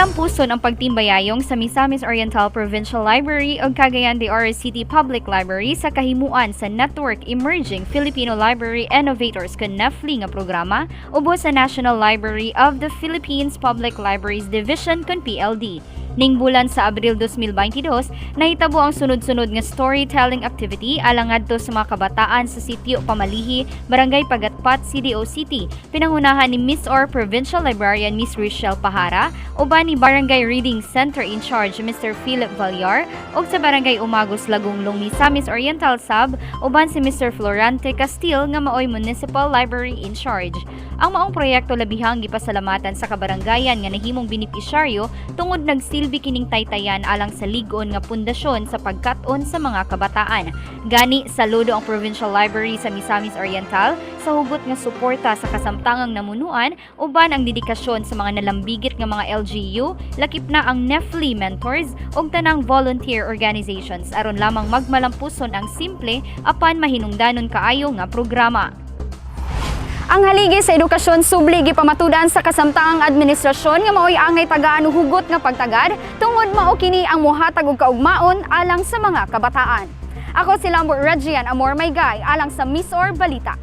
Malampuson ang pagtimbayayong sa Misamis Oriental Provincial Library o Cagayan de Oro City Public Library sa kahimuan sa Network Emerging Filipino Library Innovators kan NEFLI nga programa ubos sa National Library of the Philippines Public Libraries Division kan PLD. Ning bulan sa Abril 2022, nahitabo ang sunod-sunod nga storytelling activity alang ngadto sa mga kabataan sa sitio Pamalihi, Barangay Pagatpat, CDO City, pinangunahan ni Miss Or Provincial Librarian Miss Rochelle Pahara, uban ni Barangay Reading Center in charge Mr. Philip Valyar, ug sa Barangay Umagos Lagunglong Misamis Oriental Sub, uban si Mr. Florante Castil nga maoy Municipal Library in charge. Ang maong proyekto labihang gipasalamatan sa kabarangayan nga nahimong benepisyaryo tungod nagsilbi kining taytayan alang sa lig-on nga pundasyon sa pagkat-on sa mga kabataan. Gani saludo ang Provincial Library sa Misamis Oriental sa hugot nga suporta sa kasamtangang namunuan uban ang dedikasyon sa mga nalambigit nga mga LGU, lakip na ang NEFLI mentors ug tanang volunteer organizations aron lamang magmalampuson ang simple apan mahinungdanon kaayo nga programa. Ang haligi sa edukasyon subli gipamatudan sa kasamtangang administrasyon nga maoy angay tagaan og hugot nga pagtagad tungod mao kini ang mohatag og kaugmaon alang sa mga kabataan. Ako si Lambert Regian Amor Maygay alang sa Miss Or Balita.